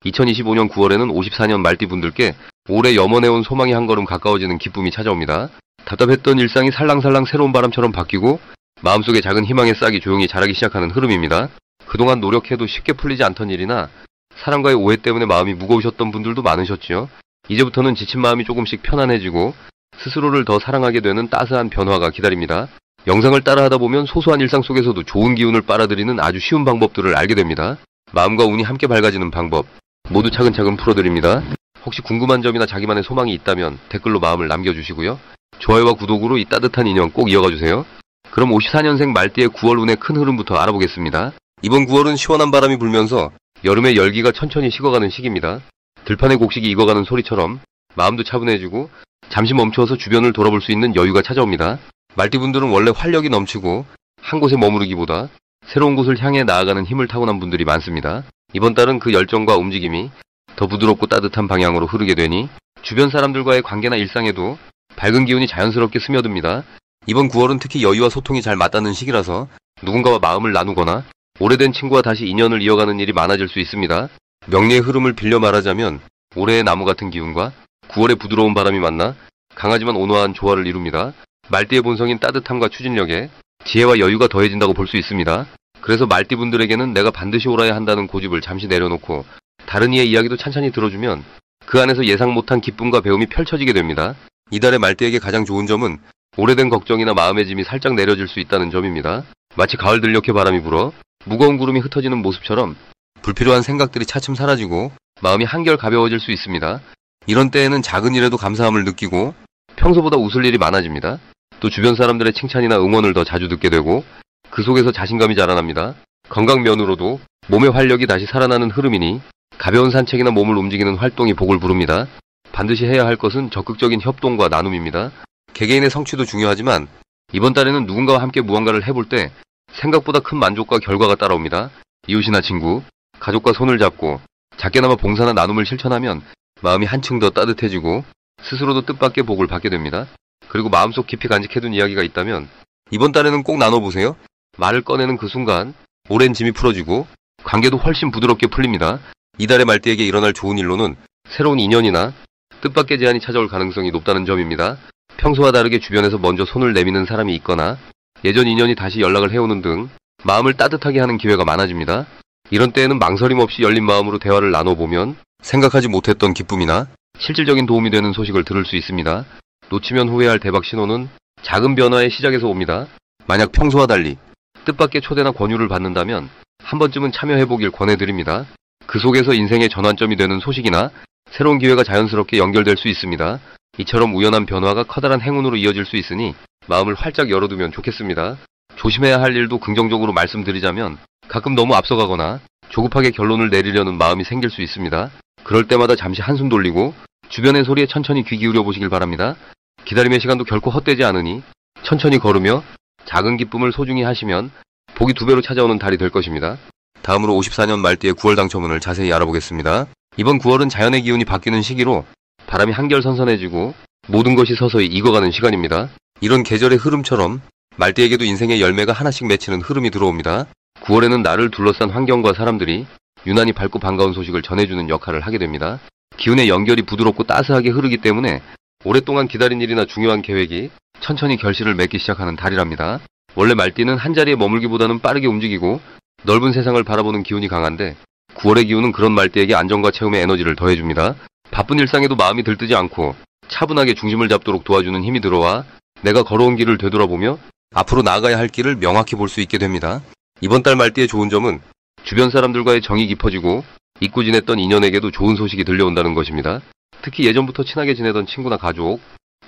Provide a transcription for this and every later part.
2025년 9월에는 54년 말띠 분들께 올해 염원해온 소망이 한 걸음 가까워지는 기쁨이 찾아옵니다. 답답했던 일상이 살랑살랑 새로운 바람처럼 바뀌고 마음속에 작은 희망의 싹이 조용히 자라기 시작하는 흐름입니다. 그동안 노력해도 쉽게 풀리지 않던 일이나 사람과의 오해 때문에 마음이 무거우셨던 분들도 많으셨지요. 이제부터는 지친 마음이 조금씩 편안해지고 스스로를 더 사랑하게 되는 따스한 변화가 기다립니다. 영상을 따라하다 보면 소소한 일상 속에서도 좋은 기운을 빨아들이는 아주 쉬운 방법들을 알게 됩니다. 마음과 운이 함께 밝아지는 방법 모두 차근차근 풀어드립니다. 혹시 궁금한 점이나 자기만의 소망이 있다면 댓글로 마음을 남겨주시고요. 좋아요와 구독으로 이 따뜻한 인연 꼭 이어가주세요. 그럼 54년생 말띠의 9월 운의 큰 흐름부터 알아보겠습니다. 이번 9월은 시원한 바람이 불면서 여름의 열기가 천천히 식어가는 시기입니다. 들판의 곡식이 익어가는 소리처럼 마음도 차분해지고 잠시 멈추어서 주변을 돌아볼 수 있는 여유가 찾아옵니다. 말띠분들은 원래 활력이 넘치고 한 곳에 머무르기보다 새로운 곳을 향해 나아가는 힘을 타고난 분들이 많습니다. 이번 달은 그 열정과 움직임이 더 부드럽고 따뜻한 방향으로 흐르게 되니 주변 사람들과의 관계나 일상에도 밝은 기운이 자연스럽게 스며듭니다. 이번 9월은 특히 여유와 소통이 잘 맞닿는 시기라서 누군가와 마음을 나누거나 오래된 친구와 다시 인연을 이어가는 일이 많아질 수 있습니다. 명리의 흐름을 빌려 말하자면 올해의 나무 같은 기운과 9월의 부드러운 바람이 만나 강하지만 온화한 조화를 이룹니다. 말띠의 본성인 따뜻함과 추진력에 지혜와 여유가 더해진다고 볼 수 있습니다. 그래서 말띠분들에게는 내가 반드시 옳아야 한다는 고집을 잠시 내려놓고 다른 이의 이야기도 찬찬히 들어주면 그 안에서 예상 못한 기쁨과 배움이 펼쳐지게 됩니다. 이달의 말띠에게 가장 좋은 점은 오래된 걱정이나 마음의 짐이 살짝 내려질 수 있다는 점입니다. 마치 가을 들녘에 바람이 불어 무거운 구름이 흩어지는 모습처럼 불필요한 생각들이 차츰 사라지고 마음이 한결 가벼워질 수 있습니다. 이런 때에는 작은 일에도 감사함을 느끼고 평소보다 웃을 일이 많아집니다. 또 주변 사람들의 칭찬이나 응원을 더 자주 듣게 되고 그 속에서 자신감이 자라납니다. 건강 면으로도 몸의 활력이 다시 살아나는 흐름이니 가벼운 산책이나 몸을 움직이는 활동이 복을 부릅니다. 반드시 해야 할 것은 적극적인 협동과 나눔입니다. 개개인의 성취도 중요하지만 이번 달에는 누군가와 함께 무언가를 해볼 때 생각보다 큰 만족과 결과가 따라옵니다. 이웃이나 친구, 가족과 손을 잡고 작게나마 봉사나 나눔을 실천하면 마음이 한층 더 따뜻해지고 스스로도 뜻밖의 복을 받게 됩니다. 그리고 마음속 깊이 간직해둔 이야기가 있다면 이번 달에는 꼭 나눠보세요. 말을 꺼내는 그 순간 오랜 짐이 풀어지고 관계도 훨씬 부드럽게 풀립니다. 이달의 말띠에게 일어날 좋은 일로는 새로운 인연이나 뜻밖의 제안이 찾아올 가능성이 높다는 점입니다. 평소와 다르게 주변에서 먼저 손을 내미는 사람이 있거나 예전 인연이 다시 연락을 해오는 등 마음을 따뜻하게 하는 기회가 많아집니다. 이런 때에는 망설임 없이 열린 마음으로 대화를 나눠보면 생각하지 못했던 기쁨이나 실질적인 도움이 되는 소식을 들을 수 있습니다. 놓치면 후회할 대박 신호는 작은 변화의 시작에서 옵니다. 만약 평소와 달리 뜻밖의 초대나 권유를 받는다면 한 번쯤은 참여해보길 권해드립니다. 그 속에서 인생의 전환점이 되는 소식이나 새로운 기회가 자연스럽게 연결될 수 있습니다. 이처럼 우연한 변화가 커다란 행운으로 이어질 수 있으니 마음을 활짝 열어두면 좋겠습니다. 조심해야 할 일도 긍정적으로 말씀드리자면 가끔 너무 앞서가거나 조급하게 결론을 내리려는 마음이 생길 수 있습니다. 그럴 때마다 잠시 한숨 돌리고 주변의 소리에 천천히 귀 기울여 보시길 바랍니다. 기다림의 시간도 결코 헛되지 않으니 천천히 걸으며 작은 기쁨을 소중히 하시면 복이 2배로 찾아오는 달이 될 것입니다. 다음으로 54년 말띠의 9월 당첨운을 자세히 알아보겠습니다. 이번 9월은 자연의 기운이 바뀌는 시기로 바람이 한결 선선해지고 모든 것이 서서히 익어가는 시간입니다. 이런 계절의 흐름처럼 말띠에게도 인생의 열매가 하나씩 맺히는 흐름이 들어옵니다. 9월에는 나를 둘러싼 환경과 사람들이 유난히 밝고 반가운 소식을 전해주는 역할을 하게 됩니다. 기운의 연결이 부드럽고 따스하게 흐르기 때문에 오랫동안 기다린 일이나 중요한 계획이 천천히 결실을 맺기 시작하는 달이랍니다. 원래 말띠는 한자리에 머물기보다는 빠르게 움직이고 넓은 세상을 바라보는 기운이 강한데 9월의 기운은 그런 말띠에게 안정과 체험의 에너지를 더해줍니다. 바쁜 일상에도 마음이 들뜨지 않고 차분하게 중심을 잡도록 도와주는 힘이 들어와 내가 걸어온 길을 되돌아보며 앞으로 나아가야 할 길을 명확히 볼 수 있게 됩니다. 이번 달 말띠의 좋은 점은 주변 사람들과의 정이 깊어지고 잊고 지냈던 인연에게도 좋은 소식이 들려온다는 것입니다. 특히 예전부터 친하게 지내던 친구나 가족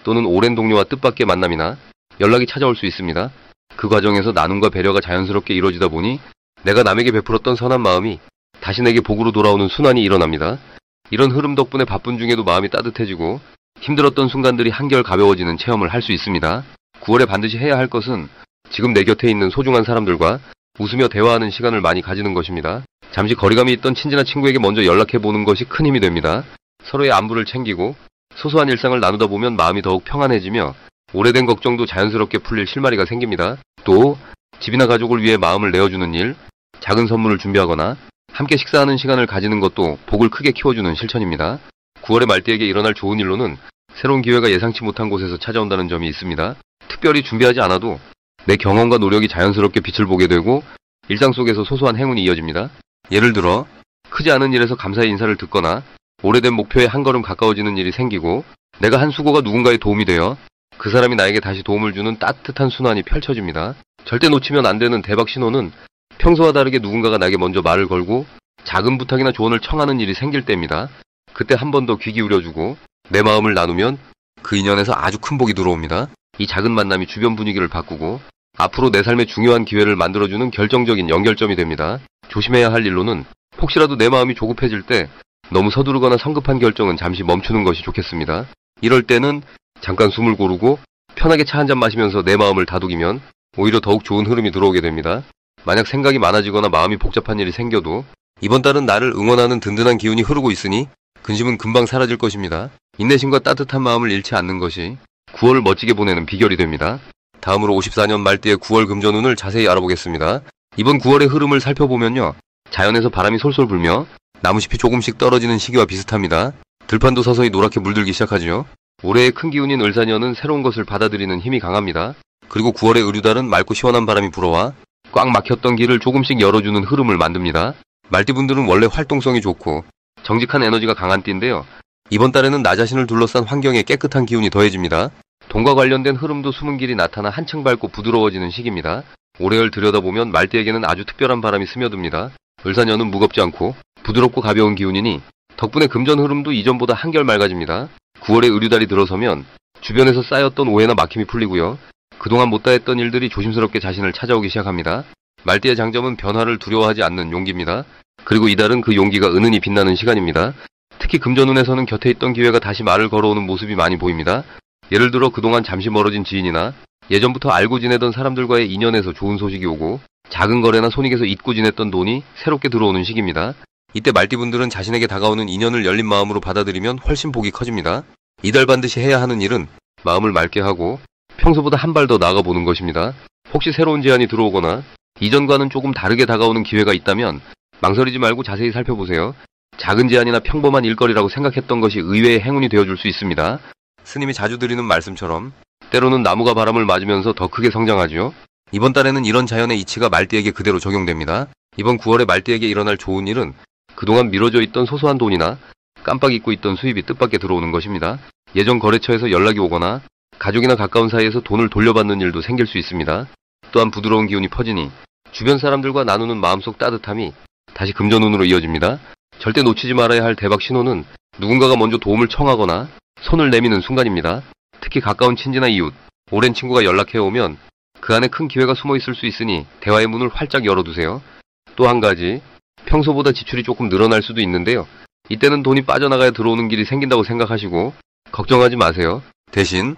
또는 오랜 동료와 뜻밖의 만남이나 연락이 찾아올 수 있습니다. 그 과정에서 나눔과 배려가 자연스럽게 이루어지다 보니 내가 남에게 베풀었던 선한 마음이 다시 내게 복으로 돌아오는 순환이 일어납니다. 이런 흐름 덕분에 바쁜 중에도 마음이 따뜻해지고 힘들었던 순간들이 한결 가벼워지는 체험을 할 수 있습니다. 9월에 반드시 해야 할 것은 지금 내 곁에 있는 소중한 사람들과 웃으며 대화하는 시간을 많이 가지는 것입니다. 잠시 거리감이 있던 친지나 친구에게 먼저 연락해보는 것이 큰 힘이 됩니다. 서로의 안부를 챙기고 소소한 일상을 나누다 보면 마음이 더욱 평안해지며 오래된 걱정도 자연스럽게 풀릴 실마리가 생깁니다. 또 집이나 가족을 위해 마음을 내어주는 일, 작은 선물을 준비하거나 함께 식사하는 시간을 가지는 것도 복을 크게 키워주는 실천입니다. 9월의 말띠에게 일어날 좋은 일로는 새로운 기회가 예상치 못한 곳에서 찾아온다는 점이 있습니다. 특별히 준비하지 않아도 내 경험과 노력이 자연스럽게 빛을 보게 되고 일상 속에서 소소한 행운이 이어집니다. 예를 들어 크지 않은 일에서 감사의 인사를 듣거나 오래된 목표에 한 걸음 가까워지는 일이 생기고 내가 한 수고가 누군가에 도움이 되어 그 사람이 나에게 다시 도움을 주는 따뜻한 순환이 펼쳐집니다. 절대 놓치면 안 되는 대박 신호는 평소와 다르게 누군가가 나에게 먼저 말을 걸고 작은 부탁이나 조언을 청하는 일이 생길 때입니다. 그때 한 번 더 귀 기울여주고 내 마음을 나누면 그 인연에서 아주 큰 복이 들어옵니다. 이 작은 만남이 주변 분위기를 바꾸고 앞으로 내 삶에 중요한 기회를 만들어주는 결정적인 연결점이 됩니다. 조심해야 할 일로는 혹시라도 내 마음이 조급해질 때 너무 서두르거나 성급한 결정은 잠시 멈추는 것이 좋겠습니다. 이럴 때는 잠깐 숨을 고르고 편하게 차 한잔 마시면서 내 마음을 다독이면 오히려 더욱 좋은 흐름이 들어오게 됩니다. 만약 생각이 많아지거나 마음이 복잡한 일이 생겨도 이번 달은 나를 응원하는 든든한 기운이 흐르고 있으니 근심은 금방 사라질 것입니다. 인내심과 따뜻한 마음을 잃지 않는 것이 9월을 멋지게 보내는 비결이 됩니다. 다음으로 54년 말띠의 9월 금전운을 자세히 알아보겠습니다. 이번 9월의 흐름을 살펴보면요. 자연에서 바람이 솔솔 불며 나무잎이 조금씩 떨어지는 시기와 비슷합니다. 들판도 서서히 노랗게 물들기 시작하죠. 올해의 큰 기운인 을사년은 새로운 것을 받아들이는 힘이 강합니다. 그리고 9월의 을유달은 맑고 시원한 바람이 불어와 꽉 막혔던 길을 조금씩 열어주는 흐름을 만듭니다. 말띠분들은 원래 활동성이 좋고 정직한 에너지가 강한 띠인데요. 이번 달에는 나 자신을 둘러싼 환경에 깨끗한 기운이 더해집니다. 돈과 관련된 흐름도 숨은 길이 나타나 한층 밝고 부드러워지는 시기입니다. 올해를 들여다보면 말띠에게는 아주 특별한 바람이 스며듭니다. 을사년은 무겁지 않고 부드럽고 가벼운 기운이니 덕분에 금전 흐름도 이전보다 한결 맑아집니다. 9월에 을유달이 들어서면 주변에서 쌓였던 오해나 막힘이 풀리고요. 그동안 못다 했던 일들이 조심스럽게 자신을 찾아오기 시작합니다. 말띠의 장점은 변화를 두려워하지 않는 용기입니다. 그리고 이달은 그 용기가 은은히 빛나는 시간입니다. 특히 금전운에서는 곁에 있던 기회가 다시 말을 걸어오는 모습이 많이 보입니다. 예를 들어 그동안 잠시 멀어진 지인이나 예전부터 알고 지내던 사람들과의 인연에서 좋은 소식이 오고 작은 거래나 손익에서 잊고 지냈던 돈이 새롭게 들어오는 시기입니다. 이때 말띠분들은 자신에게 다가오는 인연을 열린 마음으로 받아들이면 훨씬 복이 커집니다. 이달 반드시 해야 하는 일은 마음을 맑게 하고 평소보다 한 발 더 나아가보는 것입니다. 혹시 새로운 제안이 들어오거나 이전과는 조금 다르게 다가오는 기회가 있다면 망설이지 말고 자세히 살펴보세요. 작은 제안이나 평범한 일거리라고 생각했던 것이 의외의 행운이 되어줄 수 있습니다. 스님이 자주 드리는 말씀처럼 때로는 나무가 바람을 맞으면서 더 크게 성장하지요. 이번 달에는 이런 자연의 이치가 말띠에게 그대로 적용됩니다. 이번 9월에 말띠에게 일어날 좋은 일은 그동안 미뤄져 있던 소소한 돈이나 깜빡 잊고 있던 수입이 뜻밖의 들어오는 것입니다. 예전 거래처에서 연락이 오거나 가족이나 가까운 사이에서 돈을 돌려받는 일도 생길 수 있습니다. 또한 부드러운 기운이 퍼지니 주변 사람들과 나누는 마음속 따뜻함이 다시 금전운으로 이어집니다. 절대 놓치지 말아야 할 대박 신호는 누군가가 먼저 도움을 청하거나 손을 내미는 순간입니다. 특히 가까운 친지나 이웃, 오랜 친구가 연락해오면 그 안에 큰 기회가 숨어 있을 수 있으니 대화의 문을 활짝 열어두세요. 또 한 가지, 평소보다 지출이 조금 늘어날 수도 있는데요. 이때는 돈이 빠져나가야 들어오는 길이 생긴다고 생각하시고 걱정하지 마세요. 대신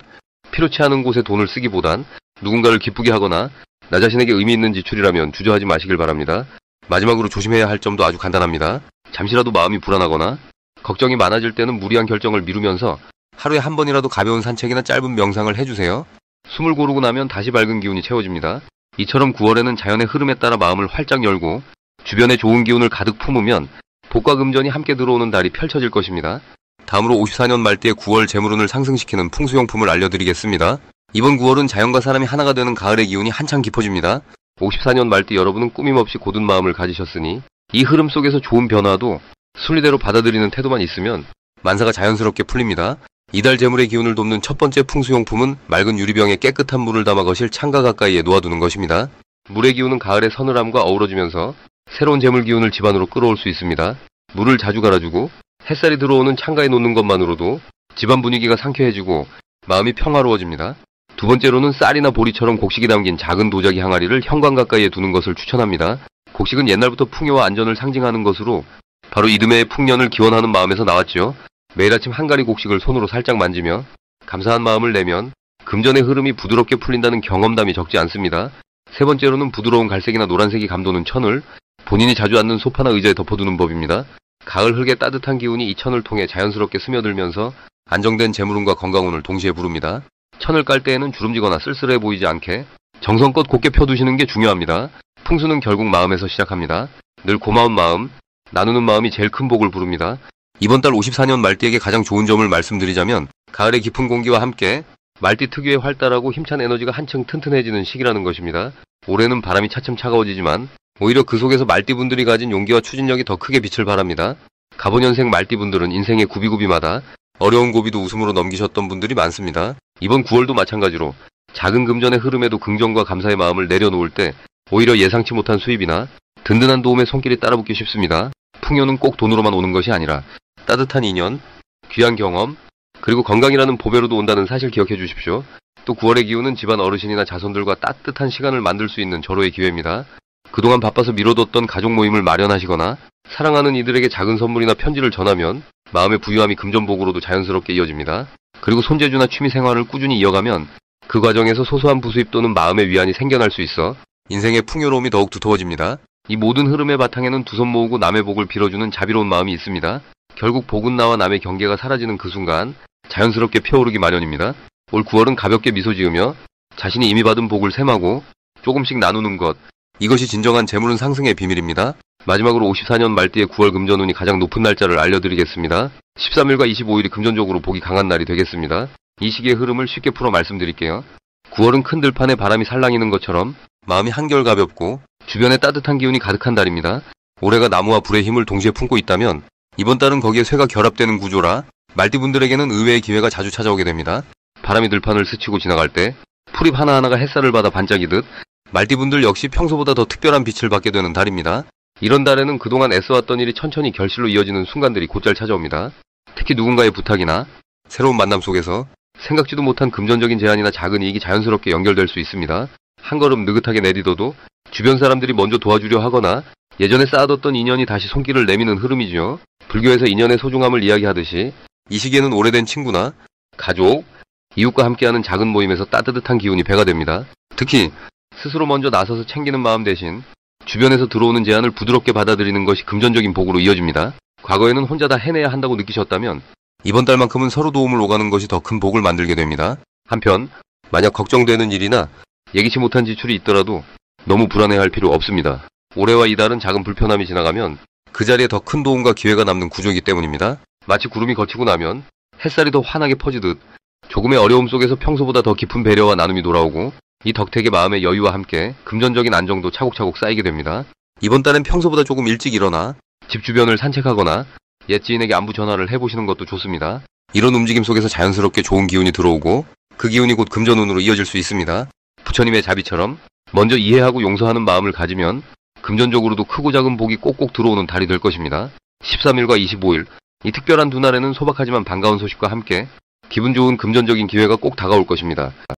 필요치 않은 곳에 돈을 쓰기보단 누군가를 기쁘게 하거나 나 자신에게 의미 있는 지출이라면 주저하지 마시길 바랍니다. 마지막으로 조심해야 할 점도 아주 간단합니다. 잠시라도 마음이 불안하거나 걱정이 많아질 때는 무리한 결정을 미루면서 하루에 한 번이라도 가벼운 산책이나 짧은 명상을 해주세요. 숨을 고르고 나면 다시 밝은 기운이 채워집니다. 이처럼 9월에는 자연의 흐름에 따라 마음을 활짝 열고 주변에 좋은 기운을 가득 품으면 복과 금전이 함께 들어오는 달이 펼쳐질 것입니다. 다음으로 54년 말띠의 9월 재물운을 상승시키는 풍수용품을 알려드리겠습니다. 이번 9월은 자연과 사람이 하나가 되는 가을의 기운이 한창 깊어집니다. 54년 말띠 여러분은 꾸밈없이 고든 마음을 가지셨으니 이 흐름 속에서 좋은 변화도 순리대로 받아들이는 태도만 있으면 만사가 자연스럽게 풀립니다. 이달 재물의 기운을 돕는 첫 번째 풍수용품은 맑은 유리병에 깨끗한 물을 담아 거실 창가 가까이에 놓아두는 것입니다. 물의 기운은 가을의 서늘함과 어우러지면서 새로운 재물 기운을 집안으로 끌어올 수 있습니다. 물을 자주 갈아주고 햇살이 들어오는 창가에 놓는 것만으로도 집안 분위기가 상쾌해지고 마음이 평화로워집니다. 두 번째로는 쌀이나 보리처럼 곡식이 담긴 작은 도자기 항아리를 현관 가까이에 두는 것을 추천합니다. 곡식은 옛날부터 풍요와 안전을 상징하는 것으로 바로 이듬해의 풍년을 기원하는 마음에서 나왔죠. 매일 아침 한 가리 곡식을 손으로 살짝 만지며 감사한 마음을 내면 금전의 흐름이 부드럽게 풀린다는 경험담이 적지 않습니다. 세 번째로는 부드러운 갈색이나 노란색이 감도는 천을 본인이 자주 앉는 소파나 의자에 덮어두는 법입니다. 가을 흙의 따뜻한 기운이 이 천을 통해 자연스럽게 스며들면서 안정된 재물운과 건강운을 동시에 부릅니다. 천을 깔 때에는 주름지거나 쓸쓸해 보이지 않게 정성껏 곱게 펴두시는 게 중요합니다. 풍수는 결국 마음에서 시작합니다. 늘 고마운 마음, 나누는 마음이 제일 큰 복을 부릅니다. 이번 달 54년 말띠에게 가장 좋은 점을 말씀드리자면 가을의 깊은 공기와 함께 말띠 특유의 활달하고 힘찬 에너지가 한층 튼튼해지는 시기라는 것입니다. 올해는 바람이 차츰 차가워지지만 오히려 그 속에서 말띠분들이 가진 용기와 추진력이 더 크게 빛을 발합니다. 갑오년생 말띠분들은 인생의 구비구비마다 어려운 고비도 웃음으로 넘기셨던 분들이 많습니다. 이번 9월도 마찬가지로 작은 금전의 흐름에도 긍정과 감사의 마음을 내려놓을 때 오히려 예상치 못한 수입이나 든든한 도움의 손길이 따라붙기 쉽습니다. 풍요는 꼭 돈으로만 오는 것이 아니라 따뜻한 인연, 귀한 경험, 그리고 건강이라는 보배로도 온다는 사실 기억해 주십시오. 또 9월의 기운은 집안 어르신이나 자손들과 따뜻한 시간을 만들 수 있는 절호의 기회입니다. 그동안 바빠서 미뤄뒀던 가족 모임을 마련하시거나 사랑하는 이들에게 작은 선물이나 편지를 전하면 마음의 부유함이 금전복으로도 자연스럽게 이어집니다. 그리고 손재주나 취미 생활을 꾸준히 이어가면 그 과정에서 소소한 부수입 또는 마음의 위안이 생겨날 수 있어 인생의 풍요로움이 더욱 두터워집니다. 이 모든 흐름의 바탕에는 두 손 모으고 남의 복을 빌어주는 자비로운 마음이 있습니다. 결국 복은 나와 남의 경계가 사라지는 그 순간 자연스럽게 피어오르기 마련입니다. 올 9월은 가볍게 미소 지으며 자신이 이미 받은 복을 셈하고 조금씩 나누는 것, 이것이 진정한 재물은 상승의 비밀입니다. 마지막으로 54년 말띠의 9월 금전운이 가장 높은 날짜를 알려드리겠습니다. 13일과 25일이 금전적으로 복이 강한 날이 되겠습니다. 이 시기의 흐름을 쉽게 풀어 말씀드릴게요. 9월은 큰 들판에 바람이 살랑이는 것처럼 마음이 한결 가볍고 주변에 따뜻한 기운이 가득한 달입니다. 올해가 나무와 불의 힘을 동시에 품고 있다면 이번 달은 거기에 쇠가 결합되는 구조라 말띠분들에게는 의외의 기회가 자주 찾아오게 됩니다. 바람이 들판을 스치고 지나갈 때 풀잎 하나하나가 햇살을 받아 반짝이듯 말띠분들 역시 평소보다 더 특별한 빛을 받게 되는 달입니다. 이런 달에는 그동안 애써왔던 일이 천천히 결실로 이어지는 순간들이 곧잘 찾아옵니다. 특히 누군가의 부탁이나 새로운 만남 속에서 생각지도 못한 금전적인 제안이나 작은 이익이 자연스럽게 연결될 수 있습니다. 한 걸음 느긋하게 내디뎌도 주변 사람들이 먼저 도와주려 하거나 예전에 쌓아뒀던 인연이 다시 손길을 내미는 흐름이죠. 불교에서 인연의 소중함을 이야기하듯이 이 시기에는 오래된 친구나 가족, 이웃과 함께하는 작은 모임에서 따뜻한 기운이 배가 됩니다. 특히 스스로 먼저 나서서 챙기는 마음 대신 주변에서 들어오는 제안을 부드럽게 받아들이는 것이 금전적인 복으로 이어집니다. 과거에는 혼자 다 해내야 한다고 느끼셨다면 이번 달만큼은 서로 도움을 오가는 것이 더 큰 복을 만들게 됩니다. 한편 만약 걱정되는 일이나 예기치 못한 지출이 있더라도 너무 불안해할 필요 없습니다. 올해와 이달은 작은 불편함이 지나가면 그 자리에 더 큰 도움과 기회가 남는 구조이기 때문입니다. 마치 구름이 걷히고 나면 햇살이 더 환하게 퍼지듯 조금의 어려움 속에서 평소보다 더 깊은 배려와 나눔이 돌아오고 이 덕택의 마음의 여유와 함께 금전적인 안정도 차곡차곡 쌓이게 됩니다. 이번 달엔 평소보다 조금 일찍 일어나 집 주변을 산책하거나 옛 지인에게 안부 전화를 해보시는 것도 좋습니다. 이런 움직임 속에서 자연스럽게 좋은 기운이 들어오고 그 기운이 곧 금전운으로 이어질 수 있습니다. 부처님의 자비처럼 먼저 이해하고 용서하는 마음을 가지면 금전적으로도 크고 작은 복이 꼭꼭 들어오는 달이 될 것입니다. 13일과 25일, 이 특별한 두 날에는 소박하지만 반가운 소식과 함께 기분 좋은 금전적인 기회가 꼭 다가올 것입니다.